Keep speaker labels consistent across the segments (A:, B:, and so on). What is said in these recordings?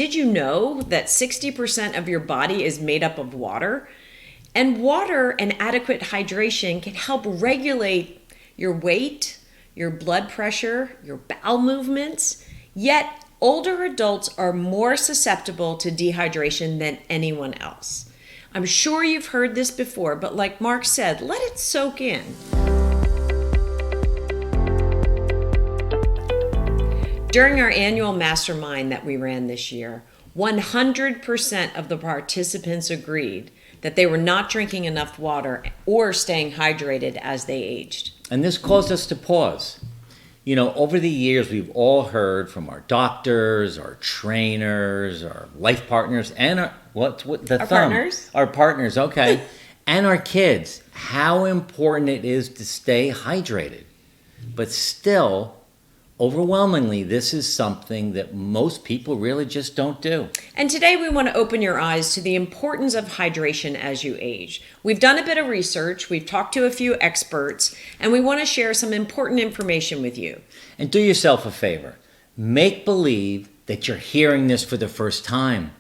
A: did you know that 60% of your body is made up of water? And water and adequate hydration can help regulate your weight, your blood pressure, your bowel movements. Yet, older adults are more susceptible to dehydration than anyone else. I'm sure you've heard this before, but like Mark said, let it soak in. During our annual mastermind that we ran this year, 100% of the participants agreed that they were not drinking enough water or staying hydrated as they aged.
B: And this caused us to pause. You know, over the years, we've all heard from our doctors, our trainers, our life partners, and our partners, okay, and our kids, how important it is to stay hydrated. But still, overwhelmingly, this is something that most people really just don't do.
A: And today we want to open your eyes to the importance of hydration as you age. We've done a bit of research, we've talked to a few experts, and we want to share some important information with you.
B: And do yourself a favor. Make believe that you're hearing this for the first time.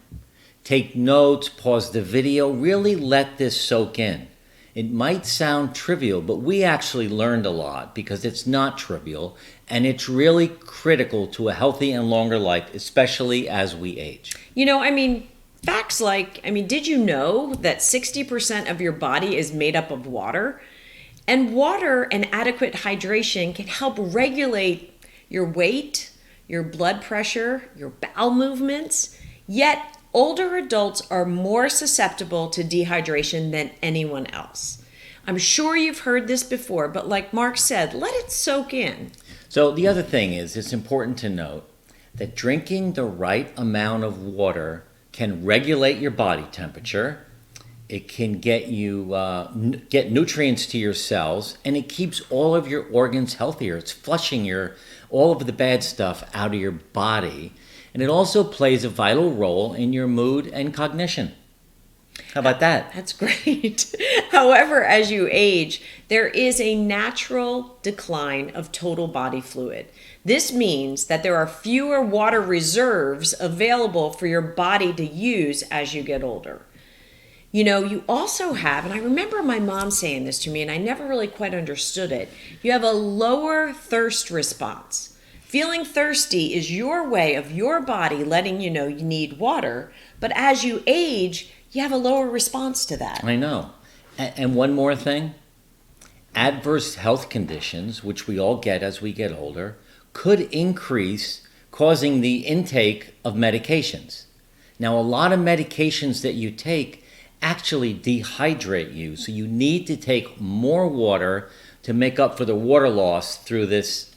B: Take notes, pause the video, really let this soak in. It might sound trivial, but we actually learned a lot because it's not trivial and it's really critical to a healthy and longer life, especially as we age.
A: Facts like, did you know that 60% of your body is made up of water? And water and adequate hydration can help regulate your weight, your blood pressure, your bowel movements. Yet, older adults are more susceptible to dehydration than anyone else. I'm sure you've heard this before, but like Mark said, let it soak in.
B: So the other thing is, it's important to note that drinking the right amount of water can regulate your body temperature. It can get you get nutrients to your cells, and it keeps all of your organs healthier. It's flushing all of the bad stuff out of your body. And it also plays a vital role in your mood and cognition. How about that?
A: That's great. However, as you age, there is a natural decline of total body fluid. This means that there are fewer water reserves available for your body to use as you get older. You also have, and I remember my mom saying this to me, and I never really quite understood it, you have a lower thirst response. Feeling thirsty is your way of your body letting you know you need water, but as you age, you have a lower response to that.
B: I know. And one more thing, adverse health conditions, which we all get as we get older, could increase, causing the intake of medications. Now, a lot of medications that you take actually dehydrate you, so you need to take more water to make up for the water loss through this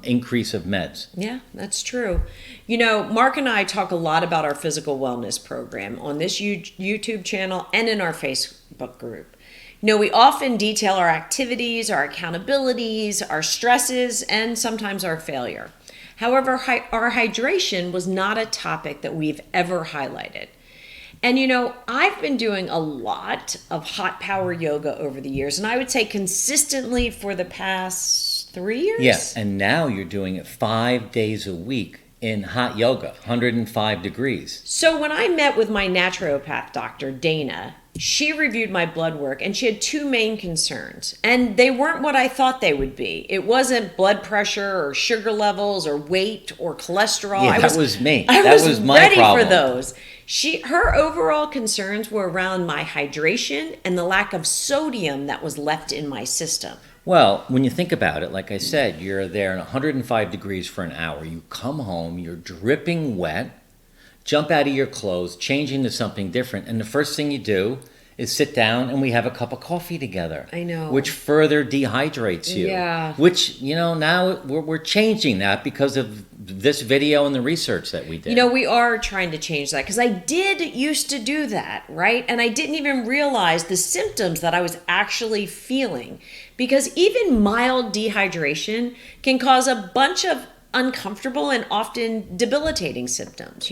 B: increase of meds.
A: Yeah, that's true. Mark and I talk a lot about our physical wellness program on this YouTube channel and in our Facebook group. We often detail our activities, our accountabilities, our stresses, and sometimes our failure. However, our hydration was not a topic that we've ever highlighted. And I've been doing a lot of hot power yoga over the years, and I would say consistently for the past 3 years.
B: Yes, and now you're doing it 5 days a week in hot yoga, 105 degrees.
A: So when I met with my naturopath doctor, Dana, she reviewed my blood work and she had two main concerns. And they weren't what I thought they would be. It wasn't blood pressure or sugar levels or weight or cholesterol.
B: Yeah, that was me.
A: That
B: was my
A: ready
B: problem.
A: for those. Her overall concerns were around my hydration and the lack of sodium that was left in my system.
B: Well, when you think about it, like I said, you're there in 105 degrees for an hour. You come home, you're dripping wet, jump out of your clothes, change into something different, and the first thing you do is sit down and we have a cup of coffee together.
A: I know.
B: Which further dehydrates you.
A: Yeah.
B: Which, now we're changing that because of this video and the research that we did.
A: We are trying to change that because I did used to do that, right? And I didn't even realize the symptoms that I was actually feeling, because even mild dehydration can cause a bunch of uncomfortable and often debilitating symptoms,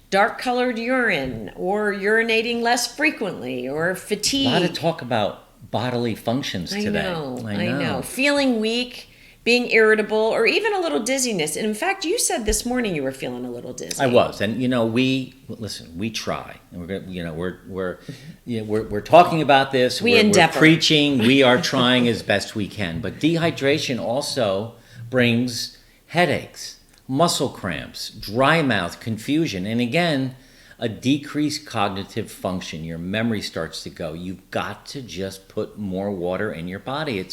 A: dark colored urine or urinating less frequently or fatigue.
B: A lot of talk about bodily functions today.
A: I know. Feeling weak, being irritable, or even a little dizziness. And in fact, you said this morning you were feeling a little dizzy.
B: I was, and we try, and we're gonna, we're talking about this. We're preaching. We are trying as best we can, but dehydration also brings headaches, muscle cramps, dry mouth, confusion, and again, a decreased cognitive function. Your memory starts to go. You've got to just put more water in your body.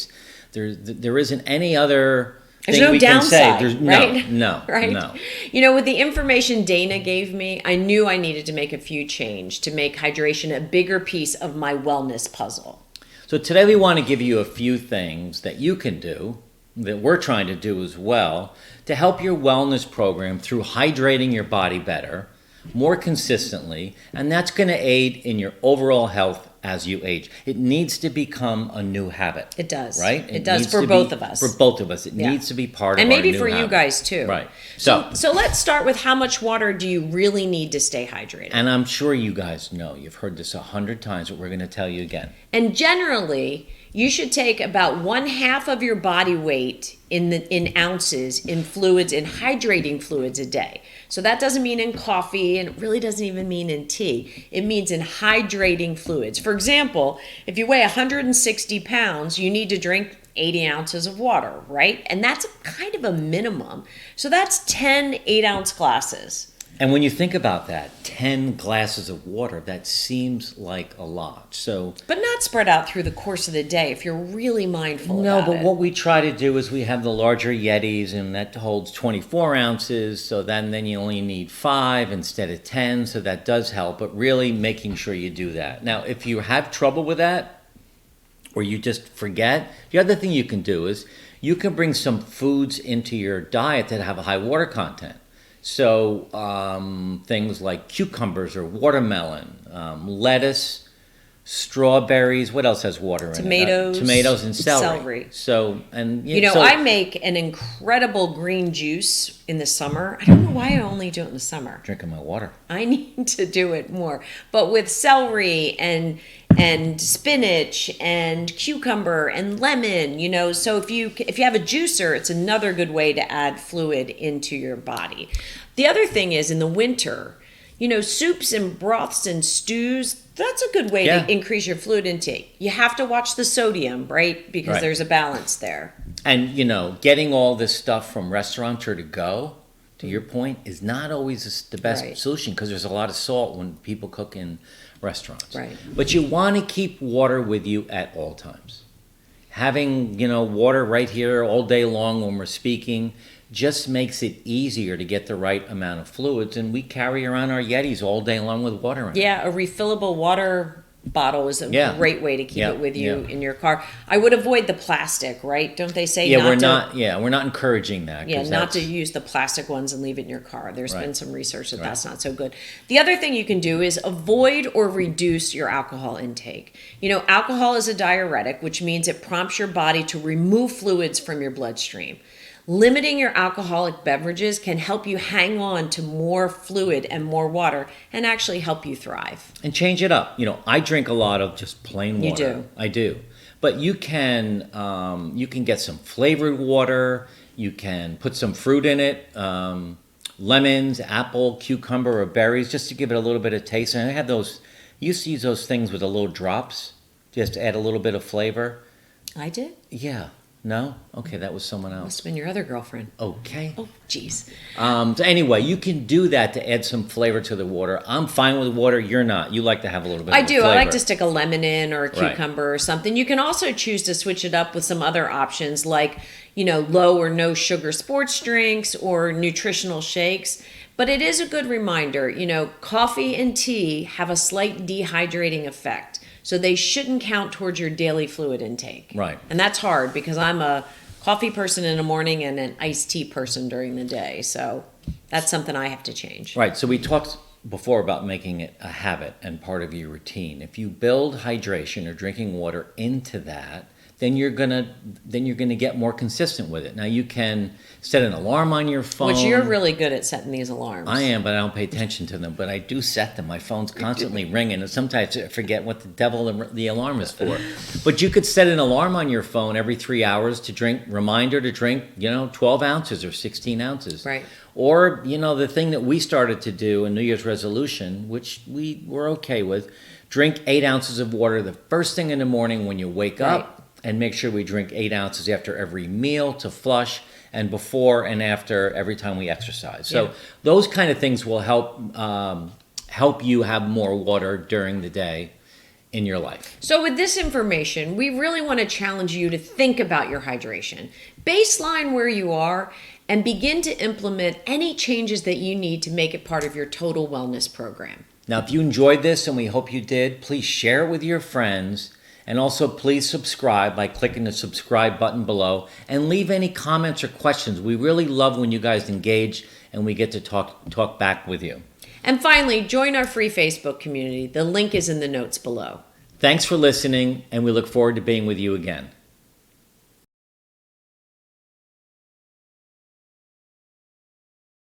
B: There isn't any other
A: There's
B: thing
A: no
B: we
A: downside,
B: can say.
A: right?
B: No,
A: right?
B: no.
A: With the information Dana gave me, I knew I needed to make a few changes to make hydration a bigger piece of my wellness puzzle.
B: So today we want to give you a few things that you can do, that we're trying to do as well, to help your wellness program through hydrating your body better, more consistently, and that's going to aid in your overall health as you age. It needs to become a new habit.
A: It does.
B: Right?
A: It does for both of us.
B: For both of us. It needs to be part of our new habit.
A: And maybe for you guys too.
B: Right.
A: So let's start with how much water do you really need to stay hydrated?
B: And I'm sure you guys know, you've heard this 100 times, but we're going to tell you again.
A: And generally, you should take about 1/2 of your body weight in ounces in fluids, in hydrating fluids a day. So that doesn't mean in coffee, and it really doesn't even mean in tea. It means in hydrating fluids. For example, if you weigh 160 pounds, you need to drink 80 ounces of water, right? And that's kind of a minimum. So that's 10 8-ounce glasses.
B: And when you think about that, 10 glasses of water, that seems like a lot.
A: But not spread out through the course of the day if you're really mindful about it.
B: No, but what we try to do is we have the larger Yetis, and that holds 24 ounces, so then you only need 5 instead of 10, so that does help, but really making sure you do that. Now, if you have trouble with that, or you just forget, the other thing you can do is you can bring some foods into your diet that have a high water content. So things like cucumbers or watermelon, lettuce, strawberries. What else has water in it? Tomatoes and celery. So
A: I make an incredible green juice in the summer. I don't know why I only do it in the summer.
B: Drinking my water.
A: I need to do it more. But with celery and spinach and cucumber and lemon, so if you have a juicer, it's another good way to add fluid into your body. The other thing is in the winter, soups and broths and stews, that's a good way to increase your fluid intake. You have to watch the sodium, right? Because there's a balance there.
B: And, getting all this stuff from restaurants or to go, to your point, is not always the best solution, because there's a lot of salt when people cook in restaurants.
A: Right.
B: But you want to keep water with you at all times. Having, water right here all day long when we're speaking just makes it easier to get the right amount of fluids, and we carry around our Yetis all day long with water in it.
A: Yeah, a refillable water bottle is a great way to keep it with you in your car. I would avoid the plastic, right? Don't they say
B: we're not encouraging that.
A: Yeah, not to use the plastic ones and leave it in your car. There's been some research that that's not so good. The other thing you can do is avoid or reduce your alcohol intake. Alcohol is a diuretic, which means it prompts your body to remove fluids from your bloodstream. Limiting your alcoholic beverages can help you hang on to more fluid and more water and actually help you thrive.
B: And change it up. I drink a lot of just plain water.
A: You do.
B: I do. But you can get some flavored water. You can put some fruit in it. Lemons, apple, cucumber, or berries, just to give it a little bit of taste. And I have those, you used to use those things with the little drops, just to add a little bit of flavor.
A: I did?
B: Yeah. No? Okay, that was someone else.
A: Must have been your other girlfriend.
B: Okay.
A: Oh, jeez.
B: So anyway, you can do that to add some flavor to the water. I'm fine with water. You're not. You like to have a little bit of flavor.
A: I like to stick a lemon in or a cucumber or something. You can also choose to switch it up with some other options like, low or no sugar sports drinks or nutritional shakes. But it is a good reminder, coffee and tea have a slight dehydrating effect. So they shouldn't count towards your daily fluid intake.
B: Right.
A: And that's hard because I'm a coffee person in the morning and an iced tea person during the day. So that's something I have to change.
B: Right. So we talked before about making it a habit and part of your routine. If you build hydration or drinking water into that, then you're gonna get more consistent with it. Now you can set an alarm on your phone.
A: Which you're really good at setting these alarms.
B: I am, but I don't pay attention to them. But I do set them. My phone's constantly ringing, and sometimes I forget what the devil the alarm is for. But you could set an alarm on your phone every 3 hours to drink. Reminder to drink, 12 ounces or 16 ounces.
A: Right.
B: Or the thing that we started to do in New Year's resolution, which we were okay with, drink 8 ounces of water the first thing in the morning when you wake up. And make sure we drink 8 ounces after every meal to flush, and before and after every time we exercise. So those kind of things will help you have more water during the day in your life.
A: So with this information, we really want to challenge you to think about your hydration. Baseline where you are and begin to implement any changes that you need to make it part of your total wellness program.
B: Now, if you enjoyed this, and we hope you did, please share it with your friends. And also, please subscribe by clicking the subscribe button below and leave any comments or questions. We really love when you guys engage and we get to talk back with you.
A: And finally, join our free Facebook community. The link is in the notes below.
B: Thanks for listening, and we look forward to being with you again.